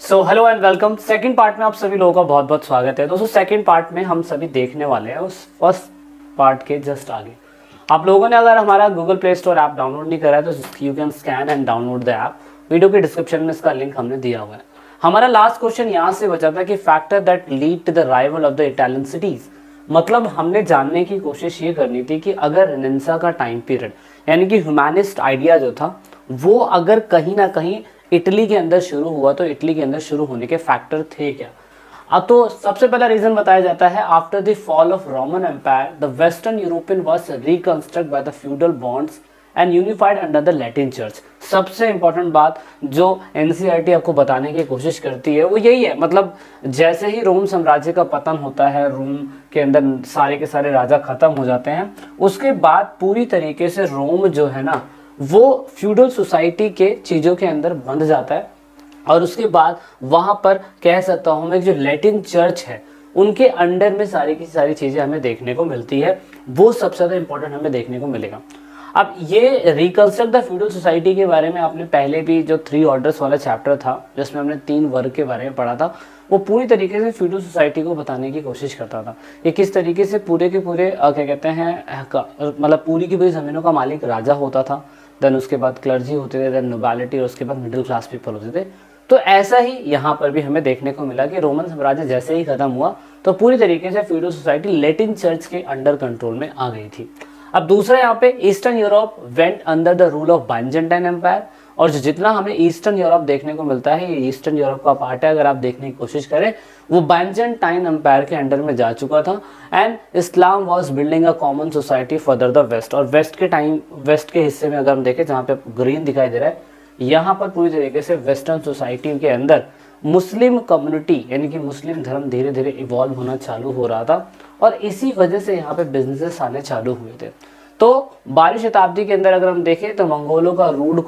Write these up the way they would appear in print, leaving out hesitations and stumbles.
So hello and welcome. Second part में आप सभी लोगों का बहुत बहुत स्वागत है। दोस्तों सेकंड पार्ट में हम सभी देखने वाले हैं उस फर्स्ट पार्ट के जस्ट आगे। आप लोगों ने अगर हमारा Google play store app download नहीं करा है तो you can scan and download the app. Video के डिस्क्रिप्शन में इसका लिंक हमने दिया हुआ है। हमारा लास्ट क्वेश्चन यहाँ से बचा था कि factor that lead to the rival of the Italian cities. मतलब हमने जानने की कोशिश ये करनी थी कि अगर रेनेसां का टाइम पीरियड यानी कि ह्यूमैनिस्ट आइडिया जो था वो अगर कहीं ना कहीं इटली के अंदर शुरू हुआ तो इटली के अंदर शुरू होने के फैक्टर थे क्या। अब तो सबसे पहला रीजन बताया जाता है after the fall of Roman empire the western European was reconstruct by the feudal bonds and unified under the Latin church. सबसे इंपॉर्टेंट बात जो एनसीईआरटी आपको बताने की कोशिश करती है वो यही है, मतलब जैसे ही रोम साम्राज्य का पतन होता है, रोम के अंदर सारे के सारे राजा खत्म हो जाते हैं, उसके बाद पूरी तरीके से रोम जो है ना वो फ्यूडल सोसाइटी के चीज़ों के अंदर बंध जाता है। और उसके बाद वहाँ पर कह सकता हूँ मैं जो लैटिन चर्च है उनके अंडर में सारी की सारी चीज़ें हमें देखने को मिलती है। वो सबसे ज़्यादा इंपॉर्टेंट हमें देखने को मिलेगा। अब ये रिकंस्ट्रक्ट द फ्यूडल सोसाइटी के बारे में आपने पहले भी जो 3 ऑर्डर्स वाला चैप्टर था जिसमें हमने 3 वर्ग के बारे में पढ़ा था, वो पूरी तरीके से फ्यूडल सोसाइटी को बताने की कोशिश करता था कि किस तरीके से पूरे के पूरे क्या कहते हैं मतलब पूरी की पूरी ज़मीनों का मालिक राजा होता था, देन उसके बाद क्लर्जी होते थे, देन नोबैलिटी और उसके बाद मिडिल क्लास पीपल होते थे। तो ऐसा ही यहाँ पर भी हमें देखने को मिला कि रोमन साम्राज्य जैसे ही खत्म हुआ तो पूरी तरीके से फ्यूडल सोसाइटी लैटिन चर्च के अंडर कंट्रोल में आ गई थी। अब दूसरा यहाँ पे eastern Europe went under the rule of Byzantine empire. और जो जितना हमें ईस्टर्न यूरोप देखने को मिलता है ये ईस्टर्न यूरोप का पार्ट है, अगर आप देखने की कोशिश करें वो बाइजेंटाइन एम्पायर के अंडर में जा चुका था। And Islam was building a common society further the west. और वेस्ट के हिस्से में अगर हम देखें जहाँ पे ग्रीन दिखाई दे रहा है, यहाँ पर पूरी तरीके से वेस्टर्न सोसाइटी के अंदर मुस्लिम कम्युनिटी यानी कि मुस्लिम धर्म धीरे धीरे इवॉल्व होना चालू हो रहा था और इसी वजह से यहाँ पे बिजनेसेस आने चालू हुए थे। तो 12वीं शताब्दी के अंदर अगर हम देखें तो मंगोलों का रूड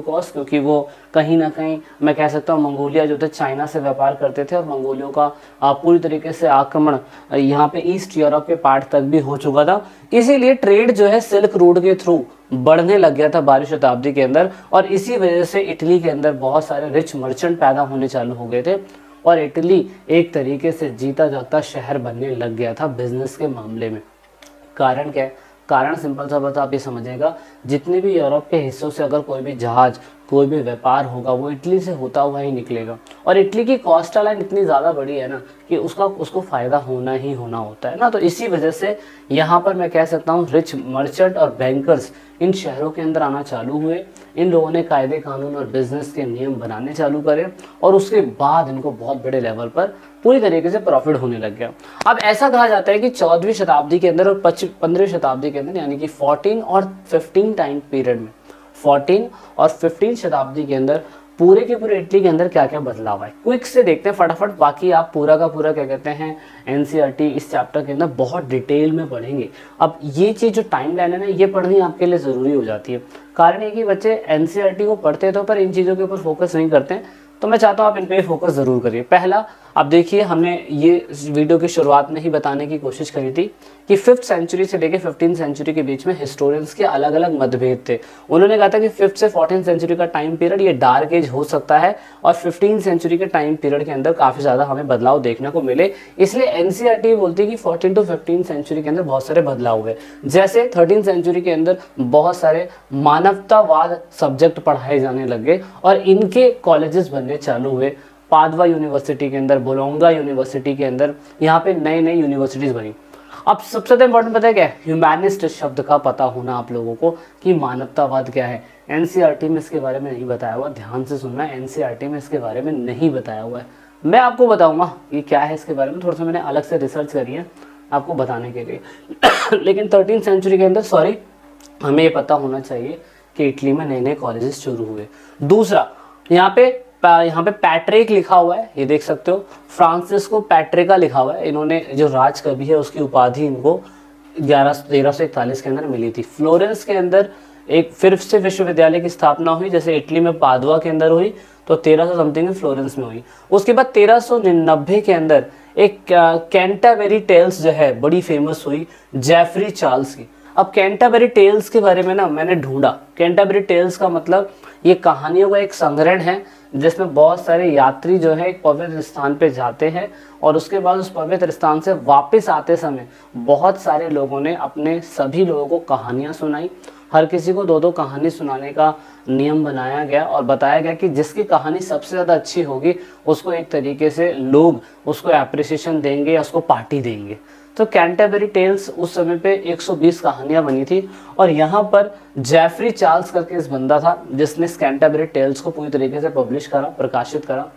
कॉज क्योंकि वो कहीं ना कहीं मैं कह सकता हूँ मंगोलिया जो थे चाइना से व्यापार करते थे और मंगोलियों का पूरी तरीके से आक्रमण यहाँ पे ईस्ट यूरोप के पार्ट तक भी हो चुका था। इसीलिए ट्रेड जो है सिल्क रूट के थ्रू बढ़ने लग गया था 12वीं शताब्दी के अंदर और इसी वजह से इटली के अंदर बहुत सारे रिच मर्चेंट पैदा होने चालू हो गए थे और इटली एक तरीके से जीता जागता शहर बनने लग गया था बिजनेस के मामले में। कारण क्या है? कारण सिंपल सा बात आप ये समझिएगा, जितने भी यूरोप के हिस्सों से अगर कोई भी जहाज कोई भी व्यापार होगा वो इटली से होता हुआ ही निकलेगा और इटली की कोस्टल लाइन इतनी ज़्यादा बड़ी है ना कि उसको फ़ायदा होना ही होना होता है ना। तो इसी वजह से यहाँ पर मैं कह सकता हूँ रिच मर्चेंट और बैंकर्स इन शहरों के अंदर आना चालू हुए। इन लोगों ने कायदे कानून और बिजनेस के नियम बनाने चालू करे और उसके बाद इनको बहुत बड़े लेवल पर पूरी तरीके से प्रॉफिट होने लग गया। अब ऐसा कहा जाता है कि 14वीं शताब्दी के अंदर और 15वीं शताब्दी के अंदर यानी कि 14 और 15 टाइम पीरियड में 14 और 15 शताब्दी के अंदर पूरे के पूरे इटली के अंदर क्या क्या बदलाव है क्विक से देखते हैं फटाफट। बाकी आप पूरा का पूरा क्या कहते हैं एनसीईआरटी इस चैप्टर के अंदर बहुत डिटेल में पढ़ेंगे। अब ये चीज़ जो टाइम लाइन है ना ये पढ़नी आपके लिए ज़रूरी हो जाती है। कारण ये कि बच्चे एनसीईआरटी को पढ़ते तो पर इन चीज़ों के ऊपर फोकस नहीं करते हैं, तो मैं चाहता हूँ आप इन पे फोकस ज़रूर करिए। पहला अब देखिए हमने ये वीडियो की शुरुआत में ही बताने की कोशिश करी थी कि 5th सेंचुरी से लेकर 15th सेंचुरी के बीच में हिस्टोरियंस के अलग अलग मतभेद थे। उन्होंने कहा था कि 5th से 14th सेंचुरी का टाइम पीरियड ये डार्क एज हो सकता है और 15th सेंचुरी के टाइम पीरियड के अंदर काफ़ी ज़्यादा हमें बदलाव देखने को मिले। इसलिए एनसीईआरटी बोलती है कि 14 to 15 सेंचुरी के अंदर बहुत सारे बदलाव हुए। जैसे 13th सेंचुरी के अंदर बहुत सारे मानवतावाद सब्जेक्ट पढ़ाए जाने लगे और इनके कॉलेजेस बनने चालू हुए। पादवा यूनिवर्सिटी के अंदर, बोलोंगा यूनिवर्सिटी के अंदर यहाँ पे नई नई यूनिवर्सिटीज़ बनी। अब सबसे ज़्यादा इंपॉर्टेंट पता है क्या है? ह्यूमैनिस्ट शब्द का पता होना आप लोगों को कि मानवतावाद क्या है। एनसीईआरटी में इसके बारे में नहीं बताया हुआ, ध्यान से सुनना, एनसीईआरटी में इसके बारे में नहीं बताया हुआ है। मैं आपको बताऊँगा ये क्या है इसके बारे में, थोड़ा सा मैंने अलग से रिसर्च करी है आपको बताने के लिए लेकिन 13th सेंचुरी के अंदर हमें ये पता होना चाहिए कि इटली में नए नए कॉलेजेस शुरू हुए। दूसरा यहाँ पे पैट्रिक लिखा हुआ है, ये देख सकते हो, फ्रांसिस्को पैट्रिका लिखा हुआ है। इन्होंने जो राज कवि है उसकी उपाधि इनको 1341 के अंदर मिली थी। फ्लोरेंस के अंदर एक फिर से विश्वविद्यालय की स्थापना हुई, जैसे इटली में पादुआ के अंदर हुई तो 1300 समथिंग में फ्लोरेंस में हुई। उसके बाद 1399 के अंदर एक कैंटरबरी टेल्स जो है बड़ी फेमस हुई जेफरी चार्ल्स की। अब कैंटरबरी टेल्स के बारे में ना मैंने ढूंढा, कैंटरबरी टेल्स का मतलब ये कहानियों का एक संग्रहण है जिसमें बहुत सारे यात्री जो है एक पवित्र स्थान पे जाते हैं और उसके बाद उस पवित्र स्थान से वापस आते समय बहुत सारे लोगों ने अपने सभी लोगों को कहानियाँ सुनाई। हर किसी को 2-2 कहानी सुनाने का नियम बनाया गया और बताया गया कि जिसकी कहानी सबसे ज़्यादा अच्छी होगी उसको एक तरीके से लोग उसको एप्रिसिएशन देंगे या उसको पार्टी देंगे। तो कैंटरबरी टेल्स उस समय पे 120 कहानियां बनी थी और यहाँ पर जेफरी चार्ल्स करके इस बंदा था जिसने इस कैंटरबरी टेल्स को पूरी तरीके से पब्लिश करा, प्रकाशित करा।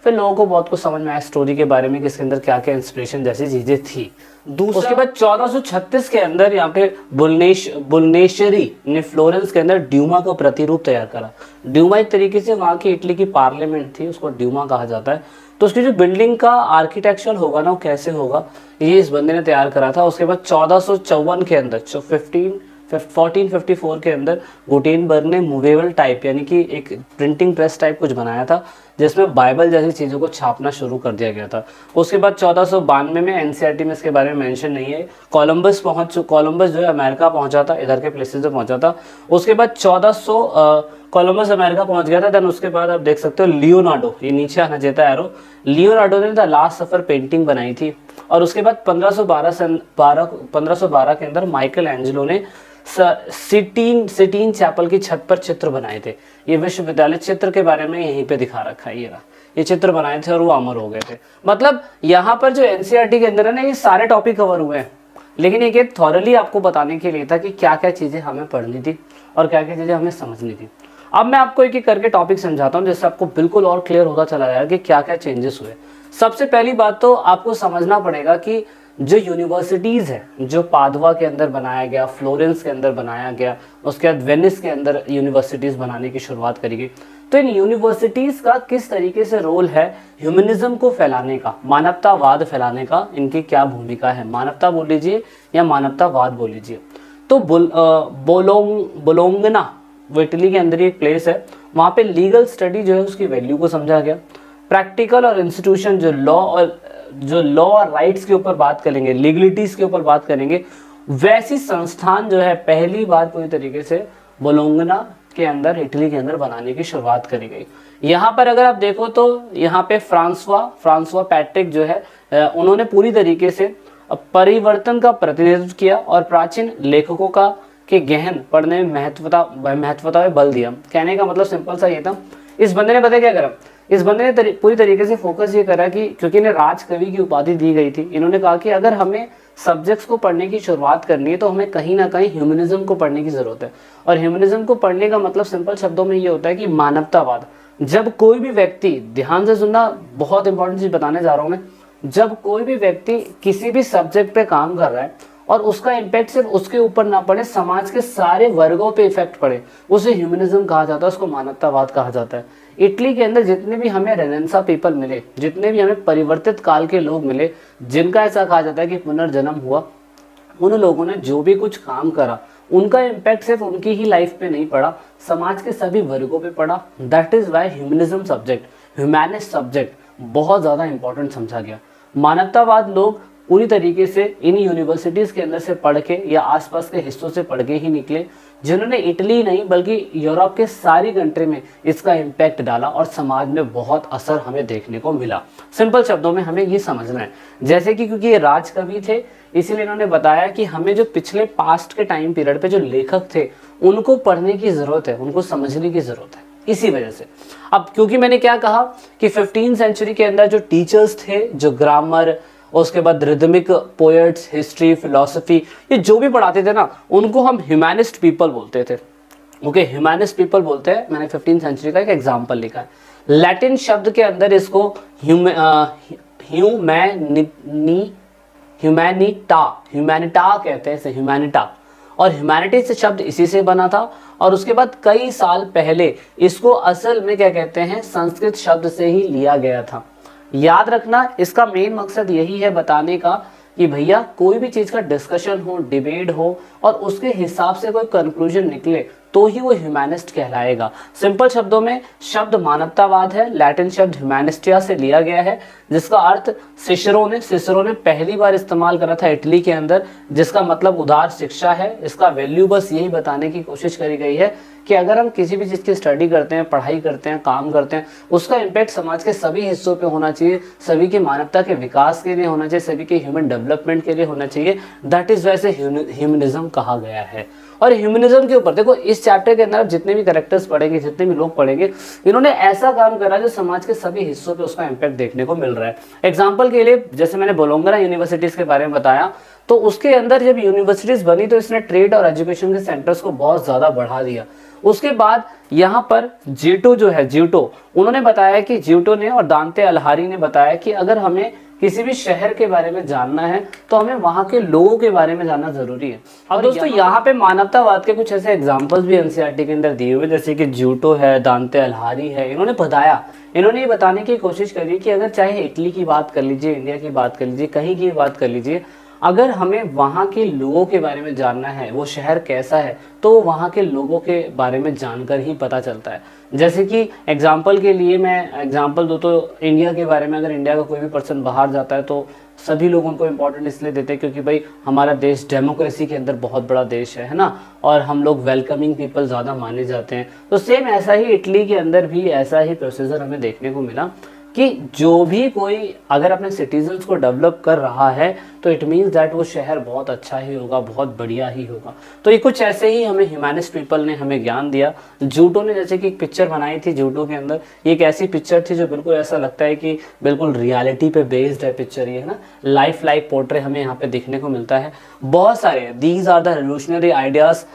फिर लोगों को बहुत कुछ समझ में आया स्टोरी के बारे में कि इसके अंदर क्या क्या इंस्पिरेशन जैसी चीजें थी। उसके बाद 1436 के अंदर यहाँ पे बुलनेशरी ने फ्लोरेंस के अंदर ड्यूमा का प्रतिरूप तैयार करा। ड्यूमा एक तरीके से वहाँ की इटली की पार्लियामेंट थी, उसको ड्यूमा कहा जाता है। तो उसकी जो बिल्डिंग का आर्किटेक्चर होगा ना वो कैसे होगा ये इस बंदे ने तैयार करा था। उसके बाद 1454 के अंदर 1454 के अंदर गुटेनबर्ग ने मूवेबल टाइप यानी कि एक प्रिंटिंग प्रेस टाइप कुछ बनाया था जिसमें बाइबल जैसी चीज़ों को छापना शुरू कर दिया गया था। उसके बाद 1492 में एनसीईआरटी में इसके बारे में मेंशन नहीं है। कोलंबस जो है अमेरिका पहुंचा था, इधर के प्लेसेस पे पहुंचा था। उसके बाद 1400 कोलंबस अमेरिका पहुंच गया था। देन उसके बाद आप देख सकते हो लियोनार्डो, ये नीचे आना चाहता है एरो, लियोनार्डो ने द लास्ट सफर पेंटिंग बनाई थी। और उसके बाद 1512 के अंदर माइकल एंजेलो ने सिटीन चैपल की छत पर चित्र बनाए थे। ये विश्वविद्यालय चित्र के बारे में यहीं पे दिखा रखा है, ये चित्र बनाए थे और वो अमर हो गए थे। मतलब यहाँ पर जो एनसीईआरटी के अंदर है ना ये सारे टॉपिक कवर हुए हैं, लेकिन ये थॉरली आपको बताने के लिए था कि क्या क्या चीजें हमें पढ़नी थी और क्या क्या चीजें हमें समझनी थी। अब मैं आपको एक एक करके टॉपिक समझाता हूँ जिससे आपको बिल्कुल और क्लियर होता चला जाएगा कि क्या क्या चेंजेस हुए। सबसे पहली बात तो आपको समझना पड़ेगा कि जो यूनिवर्सिटीज़ है, जो पादवा के अंदर बनाया गया, फ्लोरेंस के अंदर बनाया गया, उसके बाद वेनिस के अंदर यूनिवर्सिटीज़ बनाने की शुरुआत करी गई। तो इन यूनिवर्सिटीज़ का किस तरीके से रोल है ह्यूमनिज्म को फैलाने का, मानवतावाद फैलाने का, इनकी क्या भूमिका है, मानवता बोल लीजिए या मानवतावाद बोल लीजिए। तो बोलोंगना वो इटली के अंदर एक प्लेस है, वहाँ पे लीगल स्टडी जो है उसकी वैल्यू को समझा गया। प्रैक्टिकल और इंस्टीट्यूशन जो लॉ और राइट्स के ऊपर बात करेंगे, लीगलिटीज के ऊपर बात करेंगे, वैसी संस्थान जो है पहली बार पूरी तरीके से बोलोंगना के अंदर इटली के अंदर बनाने की शुरुआत करी गई। यहाँ पर अगर आप देखो तो यहाँ पे फ्रांसवा पैट्रिक जो है उन्होंने पूरी तरीके से परिवर्तन का प्रतिनिधित्व किया और प्राचीन लेखकों का के गहन पढ़ने में महत्वता में बल दिया। कहने का मतलब सिंपल सा ये था, इस बंदे ने पता क्या करा, इस बंदे ने पूरी तरीके से फोकस ये करा कि क्योंकि इन्हें राजकवि की उपाधि दी गई थी, इन्होंने कहा कि अगर हमें सब्जेक्ट्स को पढ़ने की शुरुआत करनी है तो हमें कहीं ना कहीं ह्यूमनिज्म को पढ़ने की जरूरत है। और ह्यूमनिज्म को पढ़ने का मतलब सिंपल शब्दों में ये होता है कि मानवतावाद। जब कोई भी व्यक्ति, ध्यान से सुनना, बहुत इंपॉर्टेंट चीज बताने जा रहा हूं मैं, जब कोई भी व्यक्ति किसी भी सब्जेक्ट पे काम कर रहा है और उसका इम्पैक्ट सिर्फ उसके ऊपर ना पड़े, समाज के सारे वर्गों पे इफेक्ट पड़े, उसे ह्यूमनिज्म कहा जाता है, उसको मानवतावाद कहा जाता है। इटली के अंदर जितने भी हमें रेनेसां पीपल मिले, जितने भी हमें परिवर्तित काल के लोग मिले, जिनका ऐसा कहा जाता है कि पुनर्जन्म हुआ, उन लोगों ने जो भी कुछ काम करा उनका इम्पैक्ट सिर्फ उनकी ही लाइफ पे नहीं पड़ा, समाज के सभी वर्गों पे पड़ा। That is why humanism subject, humanist subject बहुत ज़्यादा इंपॉर्टेंट समझा गया। मानवतावाद लोग पूरी तरीके से इन यूनिवर्सिटीज़ के अंदर से पढ़ के या आसपास के हिस्सों से पढ़ के ही निकले, जिन्होंने इटली नहीं बल्कि यूरोप के सारी कंट्री में इसका इम्पैक्ट डाला और समाज में बहुत असर हमें देखने को मिला। सिंपल शब्दों में हमें ये समझना है, जैसे कि क्योंकि ये राजकवि थे इसीलिए इन्होंने बताया कि हमें जो पिछले पास्ट के टाइम पीरियड पे जो लेखक थे उनको पढ़ने की ज़रूरत है, उनको समझने की ज़रूरत है। इसी वजह से अब क्योंकि मैंने क्या कहा कि 15वीं सेंचुरी के अंदर जो टीचर्स थे, जो ग्रामर, उसके बाद रिदमिक, पोएट्स, हिस्ट्री, फिलॉसफी, ये जो भी पढ़ाते थे ना उनको हम ह्यूमैनिस्ट पीपल बोलते थे। ओके, ह्यूमैनिस्ट पीपल बोलते हैं। मैंने 15वीं सेंचुरी का एक एग्जाम्पल लिखा है। लैटिन शब्द के अंदर इसको ह्यूमैनिटा कहते हैं, ह्यूमैनिटा, और ह्यूमैनिटी से शब्द इसी से बना था। और उसके बाद कई साल पहले इसको असल में क्या कहते हैं, संस्कृत शब्द से ही लिया गया था। याद रखना, इसका मेन मकसद यही है बताने का कि भैया कोई भी चीज़ का डिस्कशन हो, डिबेट हो और उसके हिसाब से कोई कंक्लूजन निकले तो ही वो ह्यूमैनिस्ट कहलाएगा। सिंपल शब्दों में शब्द मानवतावाद है, लैटिन शब्द ह्यूमैनिस्टिया से लिया गया है, जिसका अर्थ सिसरो ने पहली बार इस्तेमाल करा था इटली के अंदर, जिसका मतलब उदार शिक्षा है। इसका वैल्यू बस यही बताने की कोशिश करी गई है कि अगर हम किसी भी चीज़ की स्टडी करते हैं, पढ़ाई करते हैं, काम करते हैं, उसका इम्पैक्ट समाज के सभी हिस्सों पे होना चाहिए, सभी की मानवता के विकास के लिए होना चाहिए, सभी के ह्यूमन डेवलपमेंट के लिए होना चाहिए। दैट इज़ वैसे ह्यूमनिज्म कहा गया है। और ह्यूमनिज्म के ऊपर देखो, इस चैप्टर के अंदर आप जितने भी कैरेक्टर्स पढ़ेंगे, जितने भी लोग पढ़ेंगे, इन्होंने ऐसा काम करा जो समाज के सभी हिस्सों पे उसका इम्पैक्ट देखने को मिल रहा है। एग्जाम्पल के लिए जैसे मैंने बोलोंगरा यूनिवर्सिटीज़ के बारे में बताया, तो उसके अंदर जब यूनिवर्सिटीज़ बनी तो इसने ट्रेड और एजुकेशन के सेंटर्स को बहुत ज़्यादा बढ़ा दिया। उसके बाद यहाँ पर जीटो जो है, जीटो उन्होंने बताया कि जीटो ने और दांते अल्हारी ने बताया कि अगर हमें किसी भी शहर के बारे में जानना है तो हमें वहाँ के लोगों के बारे में जानना जरूरी है। अब दोस्तों यहाँ पे मानवतावाद के कुछ ऐसे एग्जांपल्स भी एनसीईआरटी के अंदर दिए हुए, जैसे कि जीटो है, दांते अल्हारी है। इन्होंने ये बताने की कोशिश करी कि अगर चाहे इटली की बात कर लीजिए, इंडिया की बात कर लीजिए, कहीं की बात कर लीजिए, अगर हमें वहाँ के लोगों के बारे में जानना है, वो शहर कैसा है, तो वहाँ के लोगों के बारे में जानकर ही पता चलता है। जैसे कि एग्जांपल के लिए मैं एग्जांपल दूँ तो इंडिया के बारे में, अगर इंडिया का कोई भी पर्सन बाहर जाता है तो सभी लोग उनको इम्पोर्टेंट इसलिए देते हैं क्योंकि भाई हमारा देश डेमोक्रेसी के अंदर बहुत बड़ा देश है ना, और हम लोग वेलकमिंग पीपल ज़्यादा माने जाते हैं। तो सेम ऐसा ही इटली के अंदर भी ऐसा ही प्रोसीजर हमें देखने को मिला कि जो भी कोई अगर अपने सिटीजन्स को डेवलप कर रहा है तो इट मीन्स दैट वो शहर बहुत अच्छा ही होगा, बहुत बढ़िया ही होगा। तो ये कुछ ऐसे ही हमें ह्यूमैनिस्ट पीपल ने हमें ज्ञान दिया। जूटो ने जैसे कि एक पिक्चर बनाई थी, जूटो के अंदर ये एक ऐसी पिक्चर थी जो बिल्कुल ऐसा लगता है कि बिल्कुल रियलिटी पे बेस्ड है पिक्चर, ये है ना, लाइफ पोर्ट्रेट हमें यहाँ पे देखने को मिलता है। बहुत सारे these are the revolutionary ideas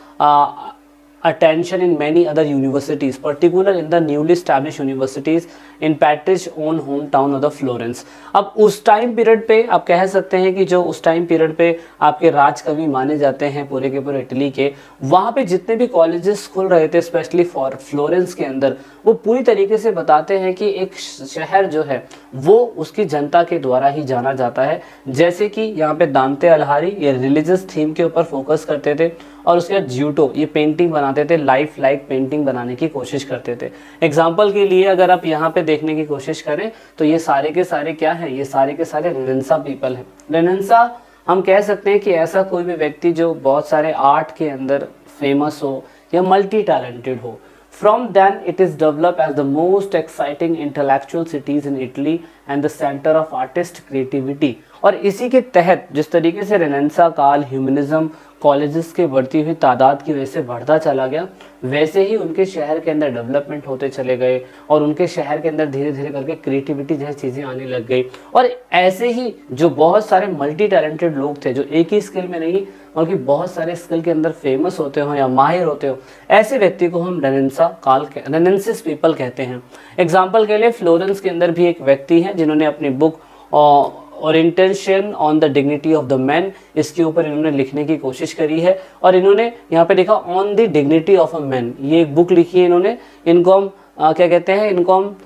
attention in many other universities, particularly in the newly established universities in Patrick's own hometown of the Florence। अब उस टाइम पीरियड पे आप कह सकते हैं कि जो उस टाइम पीरियड पे आपके राज कवि माने जाते हैं पूरे के पूरे इटली के, वहाँ पे जितने भी कॉलेजेस खुल रहे थे स्पेशली फॉर फ्लोरेंस के अंदर, वो पूरी तरीके से बताते हैं कि एक शहर जो है वो उसकी जनता के द्वारा ही जाना जाता है। जैसे कि यहाँ पे दांते अल्हारी ये रिलीजियस थीम के ऊपर फोकस करते थे, और उसके बाद ज्यूटो ये पेंटिंग बनाते थे, लाइफ लाइक पेंटिंग बनाने की कोशिश करते थे। एग्जाम्पल के लिए अगर आप यहाँ पे देखने की कोशिश करें तो ये सारे के सारे क्या है, ये सारे के सारे रेनेसां पीपल हैं। रेनेसां हम कह सकते हैं कि ऐसा कोई भी व्यक्ति जो बहुत सारे आर्ट के अंदर फेमस हो या मल्टी टैलेंटेड हो। From then it is developed as the most exciting intellectual cities in Italy and the center of artist creativity। और इसी के तहत जिस तरीके से रेनेसां काल ह्यूमनिज्म कॉलेजेस के बढ़ती हुई तादाद की वजह से बढ़ता चला गया, वैसे ही उनके शहर के अंदर डेवलपमेंट होते चले गए और उनके शहर के अंदर धीरे धीरे करके क्रिएटिविटी जैसी चीज़ें आने लग गई। और ऐसे ही जो बहुत सारे मल्टी टैलेंटेड लोग थे जो एक ही स्किल में नहीं बल्कि बहुत सारे स्किल के अंदर फेमस होते हो या माहिर होते हो, ऐसे व्यक्ति को हम रेनेसां पीपल कहते हैं। एग्जाम्पल के लिए फ्लोरेंस के अंदर भी एक व्यक्ति है जिन्होंने अपनी book orientation on the dignity of the man, इसके ऊपर इन्होंने लिखने की कोशिश करी है और इन्होंने यहाँ पे लिखा on the dignity of a man. ये एक बुक लिखी है इन्होंने, इनको हम क्या कहते हैं, इनको हम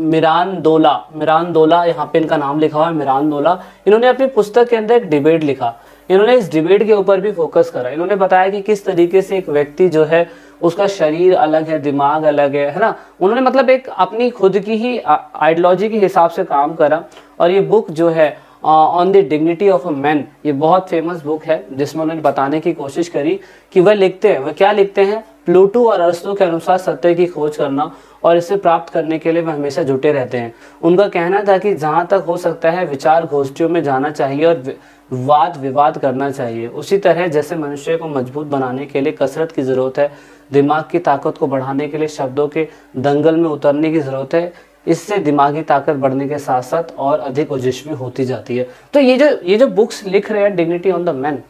मिरांदोला यहाँ पे इनका नाम लिखा हुआ है, मिरांदोला। इन्होंने अपनी पुस्तक के अंदर एक डिबेट लिखा, इन्होंने इस डिबेट के ऊपर भी फोकस करा। इन्होंने बताया कि किस तरीके से एक व्यक्ति जो है उसका शरीर अलग है, दिमाग अलग है ना। उन्होंने मतलब एक अपनी खुद की ही आइडियोलॉजी के हिसाब से काम करा। और ये बुक जो है on the dignity of a man, ये बहुत फेमस बुक है जिसमें उन्होंने बताने की कोशिश करी कि वह क्या लिखते हैं, प्लूटो और अरस्तू के अनुसार सत्य की खोज करना और इसे प्राप्त करने के लिए वह हमेशा जुटे रहते हैं। उनका कहना था कि जहाँ तक हो सकता है विचार गोष्ठियों में जाना चाहिए और वाद विवाद करना चाहिए। उसी तरह जैसे मनुष्य को मजबूत बनाने के लिए कसरत की ज़रूरत है, दिमाग की ताकत को बढ़ाने के लिए शब्दों के दंगल में उतरने की ज़रूरत है, इससे दिमागी ताकत बढ़ने के साथ साथ और अधिक ओजस्वी होती जाती है। तो ये जो बुक्स लिख रहे हैं डिग्निटी ऑन द मैन,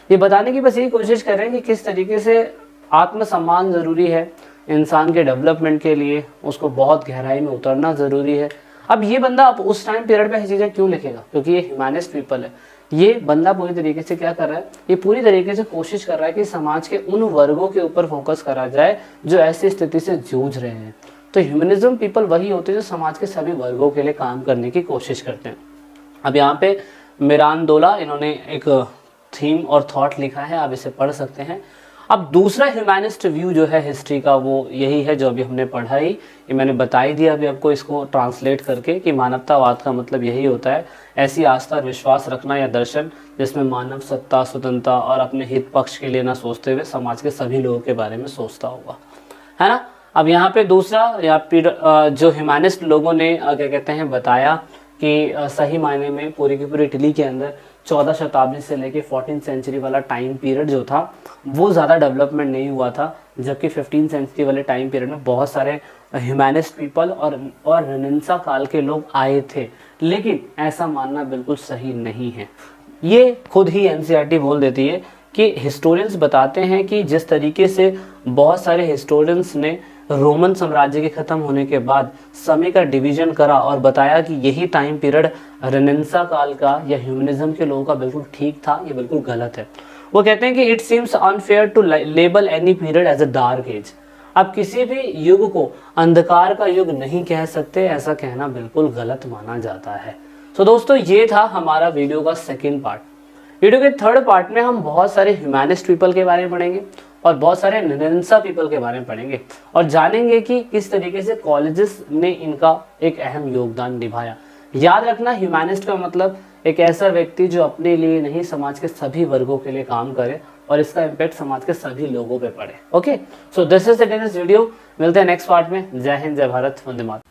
ये बताने की बस यही कोशिश कर रहे हैं कि किस तरीके से आत्मसम्मान ज़रूरी है इंसान के डेवलपमेंट के लिए, उसको बहुत गहराई में उतरना ज़रूरी है। अब ये बंदा अब उस टाइम पीरियड में चीज़ें क्यों लिखेगा, क्योंकि ये ह्यूमैनिस्ट पीपल है। ये बंदा पूरी तरीके से क्या कर रहा है, ये पूरी तरीके से कोशिश कर रहा है कि समाज के उन वर्गों के ऊपर फोकस करा जाए जो ऐसी स्थिति से जूझ रहे हैं। तो ह्यूमनिज्म पीपल वही होते हैं जो समाज के सभी वर्गों के लिए काम करने की कोशिश करते हैं। अब यहाँ पे मिरांदोला इन्होंने एक थीम और थॉट लिखा है, आप इसे पढ़ सकते हैं। अब दूसरा ह्यूमैनिस्ट व्यू जो है हिस्ट्री का वो यही है जो अभी हमने पढ़ा ही, ये मैंने बता ही दिया अभी आपको इसको ट्रांसलेट करके कि मानवतावाद का मतलब यही होता है ऐसी आस्था और विश्वास रखना या दर्शन जिसमें मानव सत्ता, स्वतंत्रता और अपने हित पक्ष के लिए ना सोचते हुए समाज के सभी लोगों के बारे में सोचता होगा, है ना। अब यहाँ पे दूसरा या फिर जो ह्यूमैनिस्ट लोगों ने क्या कहते हैं बताया कि सही मायने में पूरी की पूरी इटली के अंदर 14 शताब्दी से लेके 14 सेंचुरी वाला टाइम पीरियड जो था वो ज़्यादा डेवलपमेंट नहीं हुआ था, जबकि 15 सेंचुरी वाले टाइम पीरियड में बहुत सारे ह्यूमैनिस्ट पीपल और रेनेसां काल के लोग आए थे। लेकिन ऐसा मानना बिल्कुल सही नहीं है, ये खुद ही एनसीईआरटी बोल देती है कि हिस्टोरियंस बताते हैं कि जिस तरीके से बहुत सारे हिस्टोरियंस ने रोमन साम्राज्य के ख़त्म होने के बाद समय का डिवीजन करा और बताया कि यही टाइम पीरियड रेनेसां काल का या ह्यूमनिज्म के लोगों का बिल्कुल ठीक था, ये बिल्कुल गलत है। वो कहते हैं कि it seems unfair to label any period as a dark age. आप किसी भी युग को अंधकार का युग नहीं कह सकते, ऐसा कहना बिल्कुल गलत माना जाता है। तो दोस्तों ये था हमारा वीडियो का सेकेंड पार्ट। वीडियो के थर्ड पार्ट में हम बहुत सारे ह्यूमैनिस्ट पीपल के बारे में पढ़ेंगे और बहुत सारे रेनेसां पीपल के बारे में पढ़ेंगे और जानेंगे कि किस तरीके से कॉलेजेस ने इनका एक अहम योगदान निभाया। याद रखना, ह्यूमैनिस्ट का मतलब एक ऐसा व्यक्ति जो अपने लिए नहीं समाज के सभी वर्गों के लिए काम करे और इसका इम्पैक्ट समाज के सभी लोगों पे पड़े। Okay, so this is it in this video. मिलते हैं नेक्स्ट पार्ट में। जय हिंद, जय भारत, वंदे मातरम।